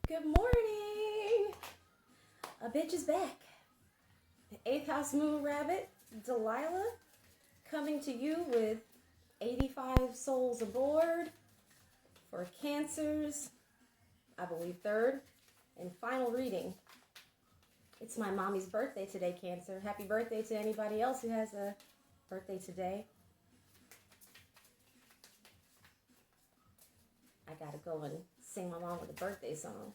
Good morning! A bitch is back. The 8th house moon rabbit, Delilah, coming to you with 85 souls aboard for Cancer's, I believe, third and final reading. It's my mommy's birthday today, Cancer. Happy birthday to anybody else who has a birthday today. I gotta go and sing my mom with a birthday song.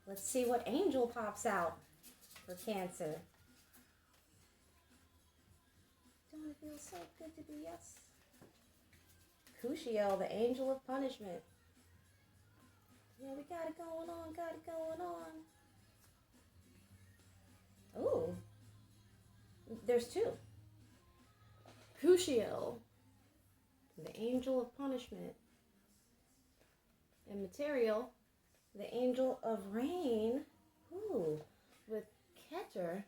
Let's see what angel pops out for Cancer. Don't it feel so good to be us? Cushiel, the angel of punishment. Yeah, we got it going on, Ooh, there's two. Cushiel, the angel of punishment. And Material, the angel of rain. Ooh, with Keter,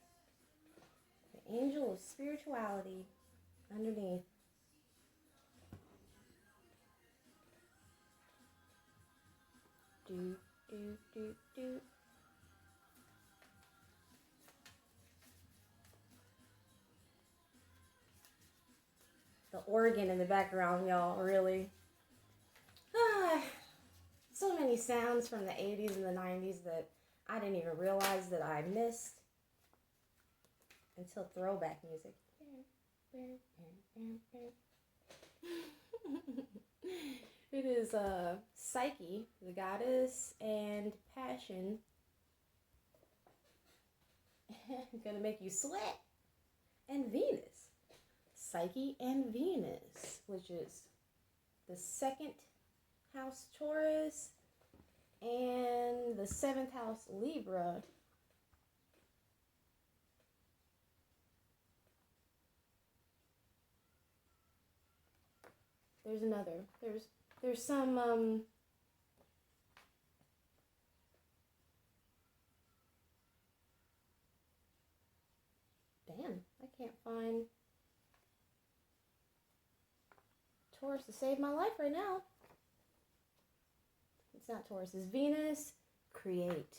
the angel of spirituality underneath. Do, do, do, do. The organ in the background, y'all, really. So many sounds from the 80s and the 90s that I didn't even realize that I missed until throwback music. It is Psyche, the goddess, and passion. Gonna make you sweat. And Venus. Psyche and Venus, which is the 2nd house Taurus and the 7th house Libra. There's another. There's some damn, I can't find Taurus to save my life right now. It's not Taurus, it's Venus. Create.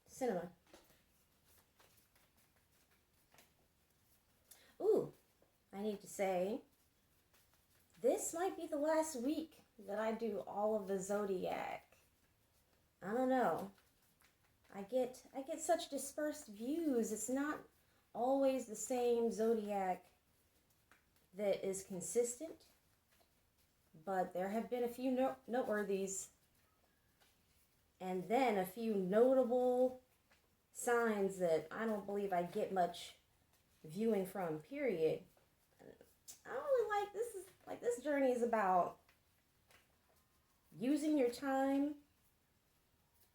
Cinema. Ooh, I need to say, this might be the last week that I do all of the zodiac. I don't know. I get such dispersed views. It's not always the same zodiac that is consistent, but there have been a few noteworthies and then a few notable signs that I don't believe I get much viewing from, period. I don't really like this. This journey is about using your time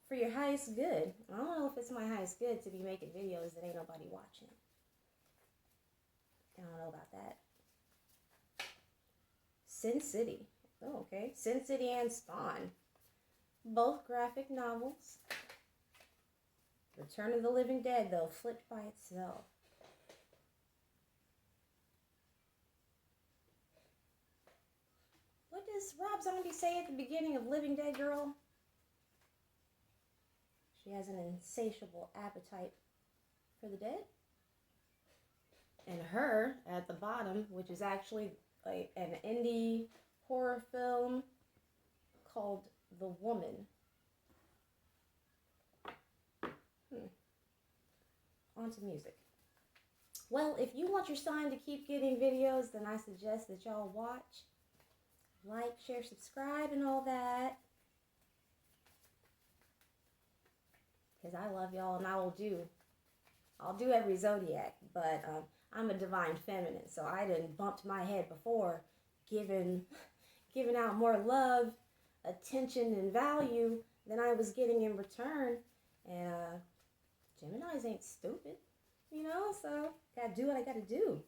for your highest good. I don't know if it's my highest good to be making videos that ain't nobody watching. I don't know about that. Sin City. Oh, okay. Sin City and Spawn. Both graphic novels. Return of the Living Dead, though, flipped by itself. What does Rob Zombie say at the beginning of Living Dead Girl? She has an insatiable appetite for the dead. And Her at the bottom, which is actually an indie horror film called The Woman. On to music. Well, if you want your sign to keep getting videos, then I suggest that y'all watch, like, share, subscribe, and all that. Because I love y'all, and I'll do every zodiac, but I'm a divine feminine, so I done bumped my head before, giving out more love, attention, and value than I was getting in return. And Geminis ain't stupid, so gotta do what I gotta do.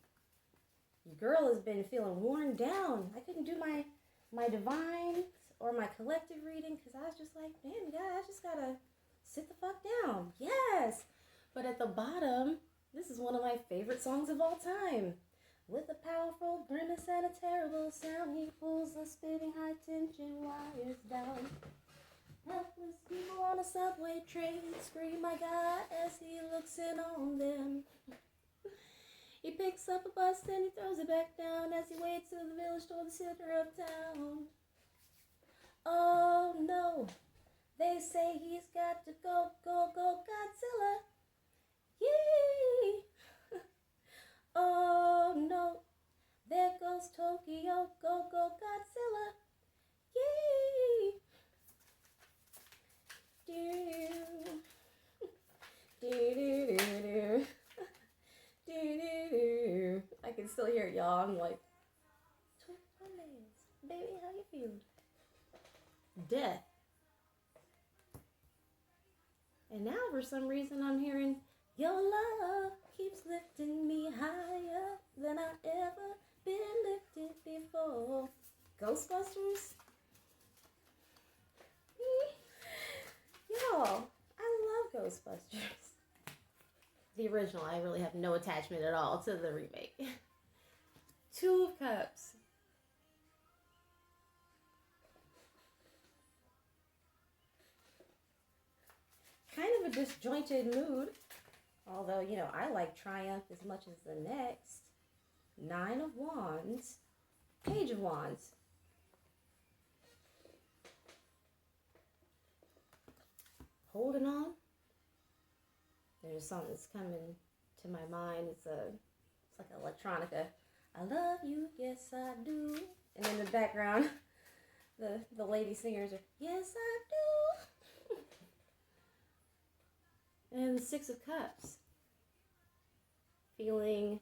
your girl has been feeling worn down. I couldn't do my divine or my collective reading because I was just like, damn, God, I just gotta sit the fuck down. Yes. But at the bottom, this is one of my favorite songs of all time. With a powerful grimace and a terrible sound, he pulls the spinning high tension wires down. Helpless people on a subway train scream, my God, as he looks in on them. He picks up a bus and he throws it back down as he waits to the village toward the center of town. Oh no, they say he's got to go, go, go, Godzilla. Yee! Oh no, there goes Tokyo, go, go, Godzilla. Yee! Do, do, do, do, do. I can still hear y'all. I'm like, baby, how you feeling? Death. And now for some reason I'm hearing, your love keeps lifting me higher than I've ever been lifted before. Ghostbusters? Y'all, I love Ghostbusters. The original, I really have no attachment at all to the remake. Two of Cups. Kind of a disjointed mood. Although, you know, I like Triumph as much as the next. 9 of Wands. Page of Wands. Holding on. There's a song that's coming to my mind. It's like electronica. I love you, yes I do. And in the background, the lady singers are, yes I do. And the 6 of Cups. Feeling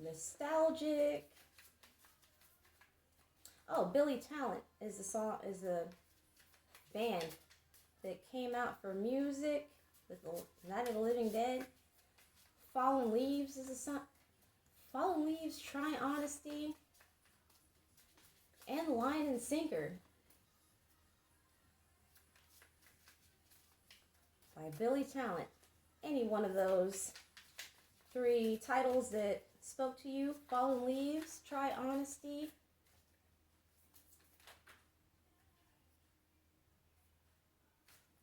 nostalgic. Oh, Billy Talent is a band that came out for music with the Night of the Living Dead. Fallen Leaves is a song. Fallen Leaves, Try Honesty, and Line and Sinker by Billy Talent. Any one of those 3 titles that spoke to you. Fallen Leaves, Try Honesty.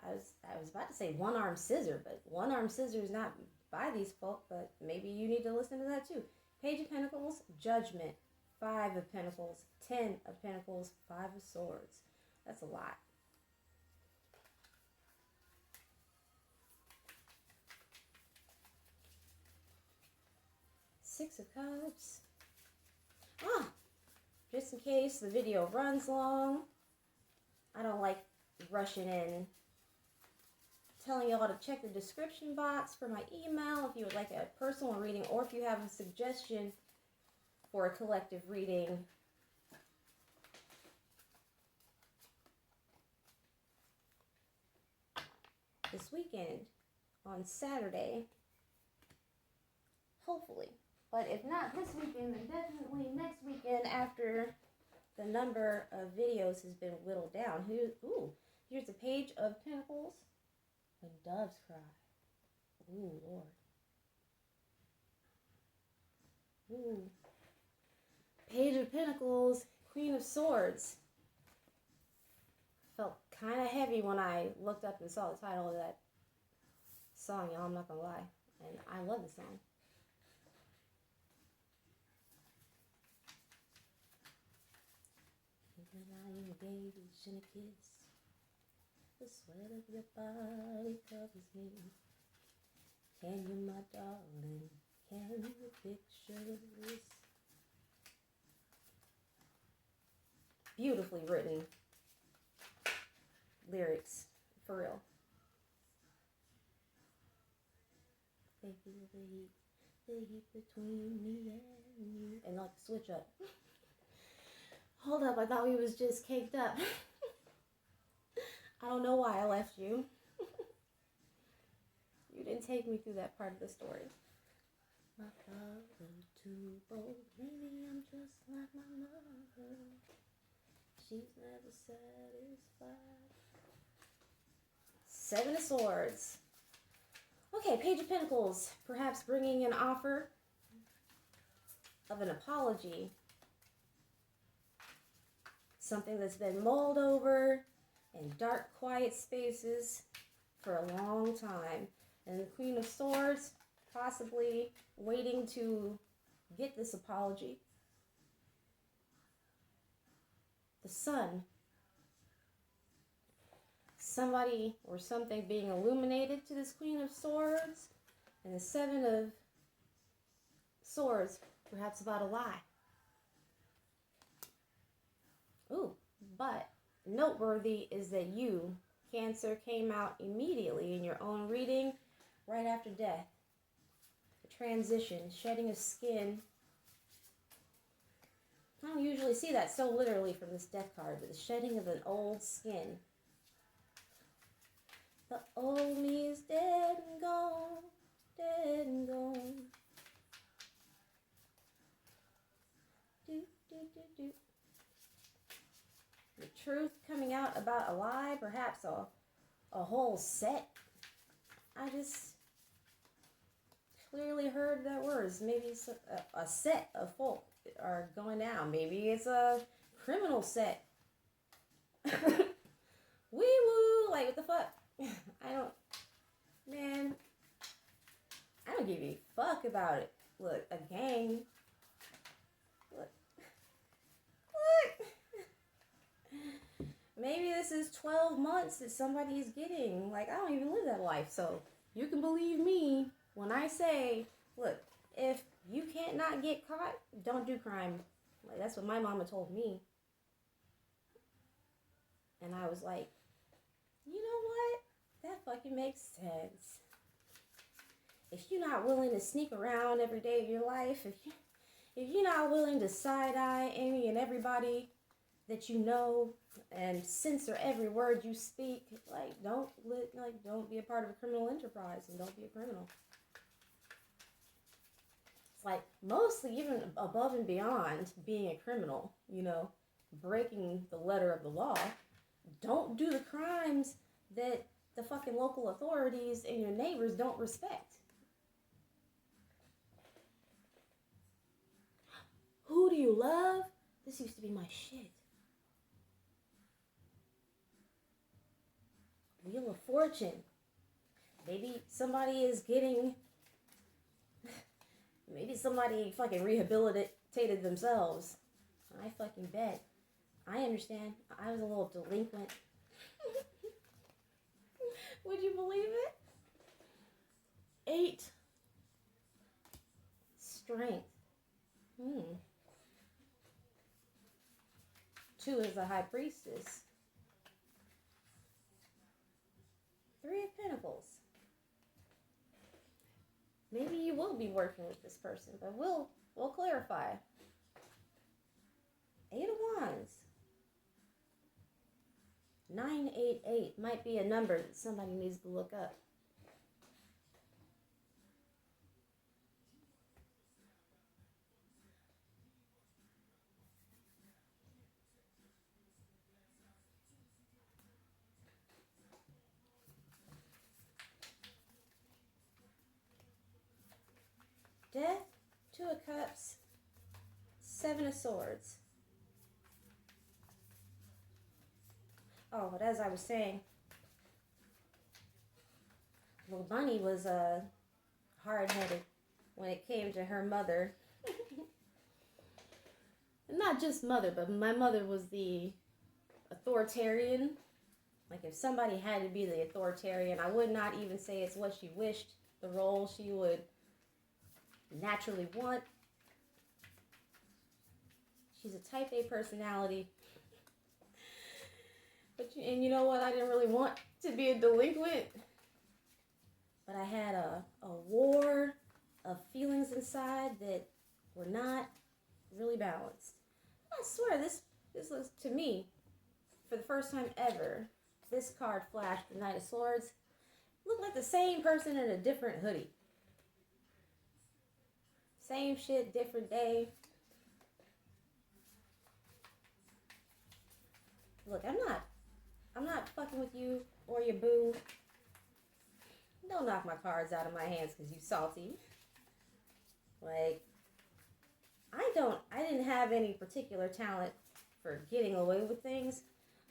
I was about to say One Arm Scissor, but One Arm Scissor is not by these folk, but maybe you need to listen to that too. Page of Pentacles, Judgment, 5 of Pentacles, 10 of Pentacles, 5 of Swords. That's a lot. Six of Cups. Just in case the video runs long, I don't like rushing in. Telling y'all to check the description box for my email if you would like a personal reading or if you have a suggestion for a collective reading. This weekend, on Saturday, hopefully. But if not this weekend, then definitely next weekend after the number of videos has been whittled down. Here's a Page of Pentacles. When doves cry. Ooh, Lord. Ooh. Page of Pentacles, Queen of Swords. Felt kind of heavy when I looked up and saw the title of that song, y'all. I'm not gonna lie. And I love the song. When I engage in a kiss, the sweat of your body covers me. Can you, my darling, can you picture this? Beautifully written lyrics, for real. They feel the heat between me and you. And like switch up. Hold up, I thought we was just caked up. I don't know why I left you. You didn't take me through that part of the story. My father too bold. Maybe I'm just like my mother. She's never satisfied. Seven of Swords. Okay, Page of Pentacles. Perhaps bringing an offer of an apology. Something that's been mulled over in dark, quiet spaces for a long time. And the Queen of Swords, possibly waiting to get this apology. The Sun. Somebody or something being illuminated to this Queen of Swords. And the Seven of Swords, perhaps about a lie. Ooh, but noteworthy is that you, Cancer, came out immediately in your own reading right after death. A transition, shedding of skin. I don't usually see that so literally from this death card, but the shedding of an old skin. The old me is dead and gone, dead and gone. Do, do, do, do. The truth coming out about a lie, perhaps a whole set. I just clearly heard that words. Maybe it's a set of folk are going down. Maybe it's a criminal set. Wee woo, like what the fuck? I don't give a fuck about it. Look, a gang. Look. Maybe this is 12 months that somebody is getting. Like, I don't even live that life. So you can believe me when I say, look, if you can't not get caught, don't do crime. Like, that's what my mama told me. And I was like, you know what? That fucking makes sense. If you're not willing to sneak around every day of your life, if you're not willing to side-eye any and everybody that you know and censor every word you speak, don't be a part of a criminal enterprise and don't be a criminal. It's like mostly even above and beyond being a criminal, breaking the letter of the law. Don't do the crimes that the fucking local authorities and your neighbors don't respect. Who do you love? This used to be my shit. Wheel of Fortune. Maybe somebody is getting... Maybe somebody fucking rehabilitated themselves. I fucking bet. I understand. I was a little delinquent. Would you believe it? 8. Strength. 2 is the High Priestess. 3 of Pentacles. Maybe you will be working with this person, but we'll clarify. 8 of Wands. 988 might be a number that somebody needs to look up. Death, 2 of Cups, 7 of Swords. Oh, but as I was saying, little Bunny was hard-headed when it came to her mother. Not just mother, but my mother was the authoritarian. Like, if somebody had to be the authoritarian, I would not even say it's what she wished, the role she would naturally want. She's a type A personality. And you know what? I didn't really want to be a delinquent. But I had a war of feelings inside that were not really balanced. I swear, this was, to me, for the first time ever, this card flashed, the Knight of Swords. Looked like the same person in a different hoodie. Same shit, different day. Look, I'm not fucking with you or your boo. Don't knock my cards out of my hands because you salty. Like, I didn't have any particular talent for getting away with things,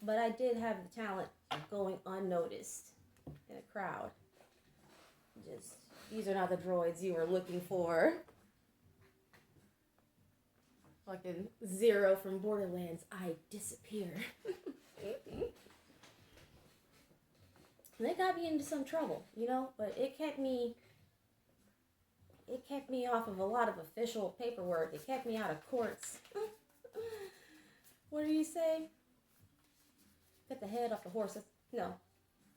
but I did have the talent of going unnoticed in a crowd. Just, these are not the droids you were looking for. Fucking Zero from Borderlands, I disappear. And they got me into some trouble, you know, but it kept me off of a lot of official paperwork. It kept me out of courts. What do you say? Cut the head off the horse. No.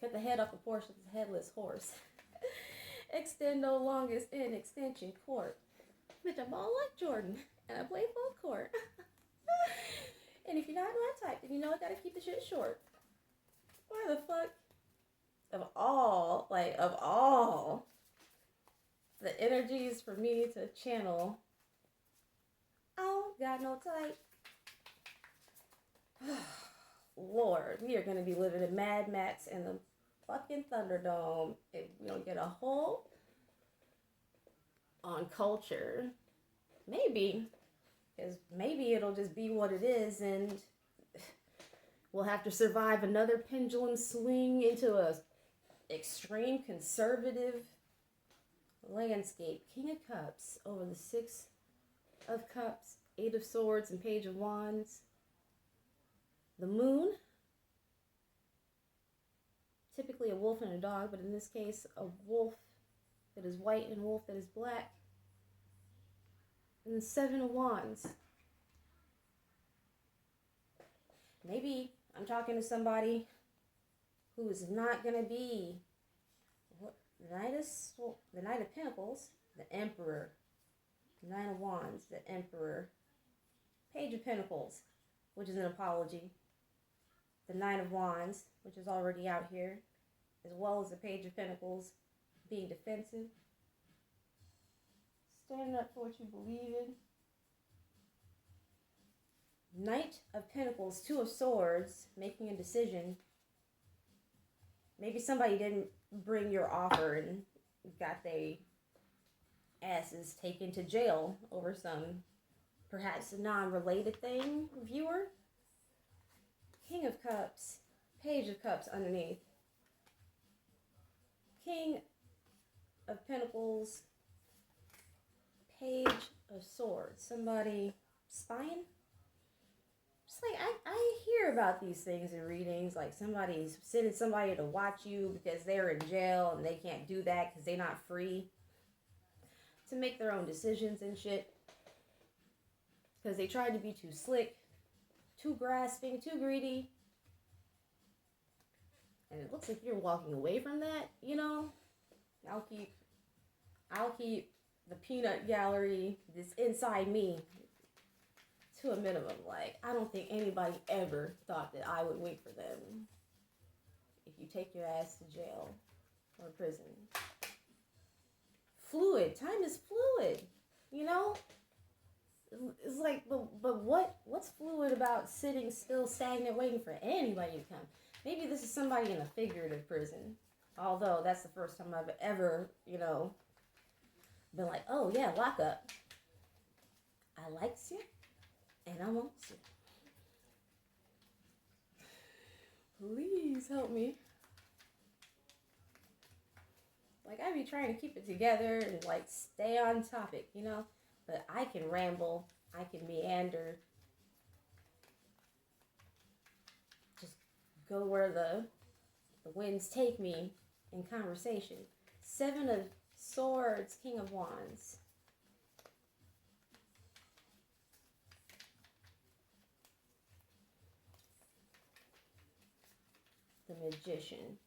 Cut the head off the Porsche with the headless horse. Extend no longest in extension court. Bitch, I'm all like Jordan, and I play full court. And if you're not my type, then you know I gotta keep the shit short. Why the fuck? Of all the energies for me to channel, I don't got no type. Lord, we are going to be living in Mad Max and the fucking Thunderdome if we don't get a hold on culture. Maybe, because maybe it'll just be what it is and we'll have to survive another pendulum swing into a extreme conservative landscape. King of Cups over the Six of Cups, Eight of Swords, and Page of Wands. The Moon, typically a wolf and a dog, but in this case, a wolf that is white and a wolf that is black. And the Seven of Wands. Maybe I'm talking to somebody who is not going to be the Knight of Pentacles, the Emperor, Nine of Wands, the Emperor, Page of Pentacles, which is an apology, the Nine of Wands, which is already out here, as well as the Page of Pentacles, being defensive, standing up for what you believe in. Knight of Pentacles, Two of Swords, making a decision. Maybe somebody didn't bring your offer and got their asses taken to jail over some perhaps non-related thing, viewer. King of Cups, Page of Cups underneath. King of Pentacles, Page of Swords. Somebody spying? Just like, I hear about these things in readings, like somebody's sending somebody to watch you because they're in jail and they can't do that because they're not free to make their own decisions and shit. Because they tried to be too slick, too grasping, too greedy. And it looks like you're walking away from that, you know? I'll keep the peanut gallery, this inside me, to a minimum. Like, I don't think anybody ever thought that I would wait for them if you take your ass to jail or prison. Fluid. Time is fluid, you know? It's like, but what's fluid about sitting still stagnant waiting for anybody to come? Maybe this is somebody in a figurative prison. Although that's the first time I've ever, you know, been like, oh yeah, lock up. I likes you and I wants you. Please help me. Like, I be trying to keep it together and like stay on topic, you know? But I can ramble, I can meander, just go where the winds take me in conversation. Seven of Swords, King of Wands. The Magician.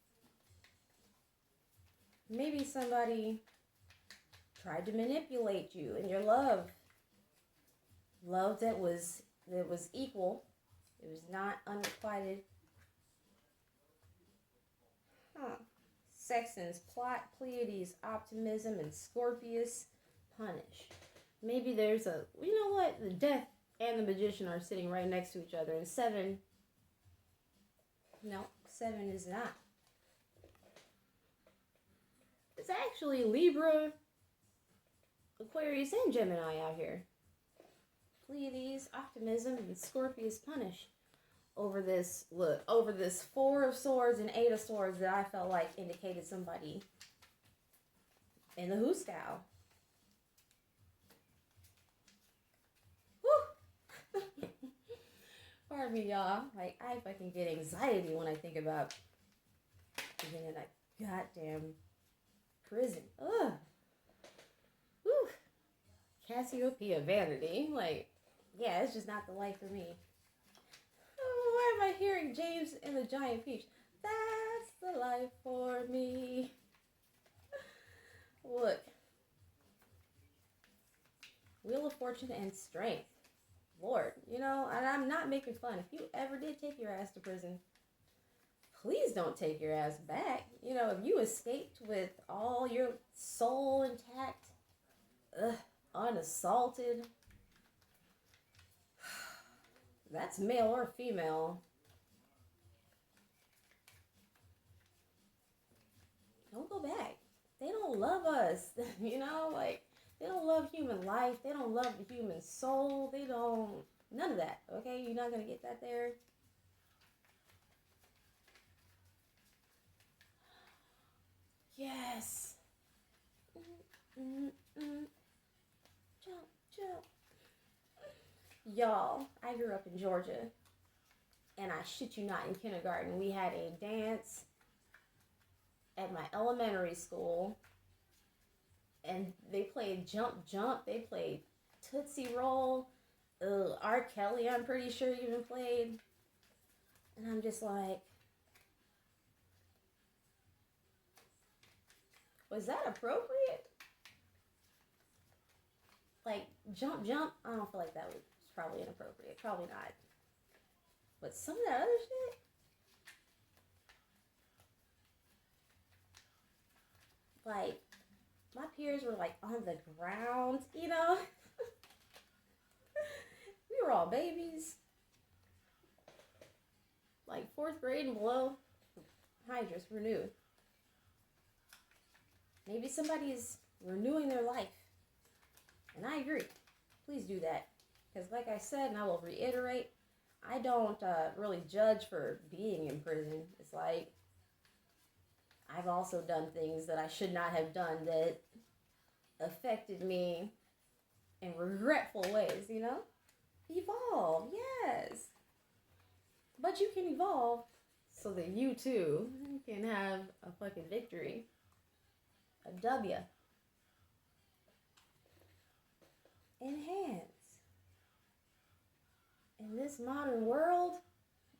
Maybe somebody tried to manipulate you in your love. Love that was equal. It was not unrequited. Sextons, Plot, Pleiades, Optimism, and Scorpius, Punish. Maybe there's a, you know what? The death and the magician are sitting right next to each other. And 7, no, 7 is not. It's actually Libra, Aquarius, and Gemini out here. Pleiades, optimism, and Scorpius punish over this, look, over this 4 of Swords and 8 of Swords that I felt like indicated somebody in the Who style. Woo! Pardon me, y'all. Like, I fucking get anxiety when I think about being in that goddamn prison. Ugh. Whew. Cassiopeia vanity. Like, yeah, it's just not the life for me. Oh, why am I hearing James and the Giant Peach? That's the life for me. Look. Wheel of Fortune and Strength. Lord, you know, and I'm not making fun. If you ever did take your ass to prison, please don't take your ass back. You know, if you escaped with all your soul intact, unassaulted, that's male or female. Don't go back. They don't love us, you know, like, they don't love human life. They don't love the human soul. They don't, none of that, okay? You're not going to get that there. Yes. Jump, jump. Y'all, I grew up in Georgia, and I shit you not, in kindergarten, we had a dance at my elementary school, and they played Jump, Jump, they played Tootsie Roll, R. Kelly, I'm pretty sure, even played, and I'm just like, was that appropriate? Like, Jump, Jump, I don't feel like that was probably inappropriate. Probably not. But some of that other shit? Like, my peers were, like, on the ground, you know? We were all babies. Like, 4th grade and below. Hydras, renew. Maybe somebody's renewing their life. And I agree. Please do that. Because like I said, and I will reiterate, I don't really judge for being in prison. It's like, I've also done things that I should not have done that affected me in regretful ways, you know? Evolve, yes. But you can evolve so that you too can have a fucking victory. A W. Enhance. In this modern world,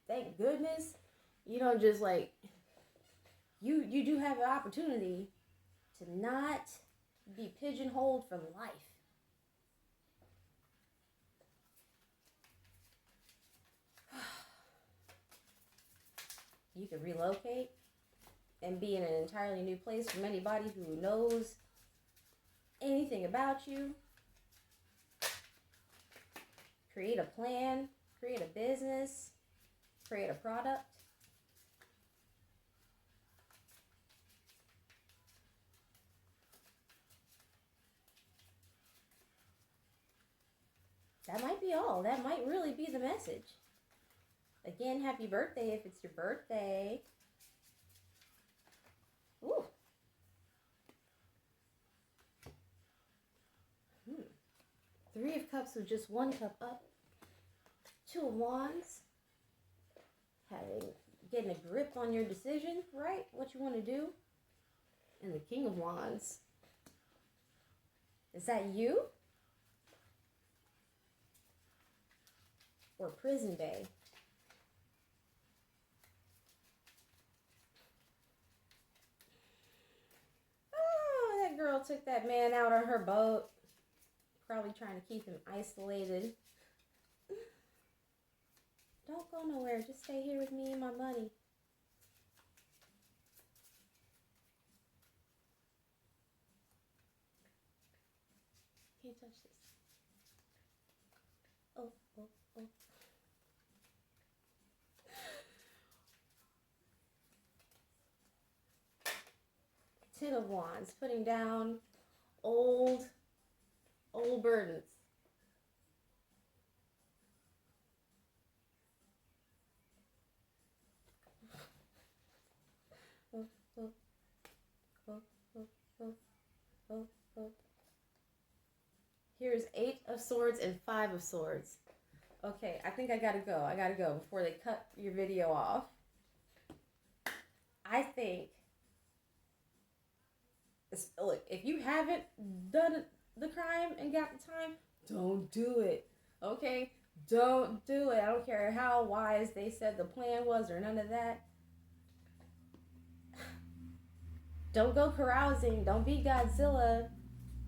thank goodness, you don't just like, you do have an opportunity to not be pigeonholed from life. You can relocate and be in an entirely new place from anybody who knows anything about you. Create a plan, create a business, create a product. That might be all. That might really be the message. Again, happy birthday if it's your birthday. Ooh. 3 of Cups with just 1 cup up. 2 of Wands. Getting a grip on your decision, right? What you want to do. And the King of Wands. Is that you? Or Prison Bay? Oh, that girl took that man out on her boat. Probably trying to keep him isolated. Don't go nowhere. Just stay here with me and my money. Can't touch this. Ten of Wands, putting down old burdens. Oh, oh, oh, oh, oh, oh, oh. Here's 8 of Swords and 5 of Swords. Okay, I think I gotta go. I gotta go before they cut your video off. I think, look, if you haven't done the crime and got the time, don't do it. Okay? Don't do it. I don't care how wise they said the plan was or none of that. Don't go carousing. Don't be Godzilla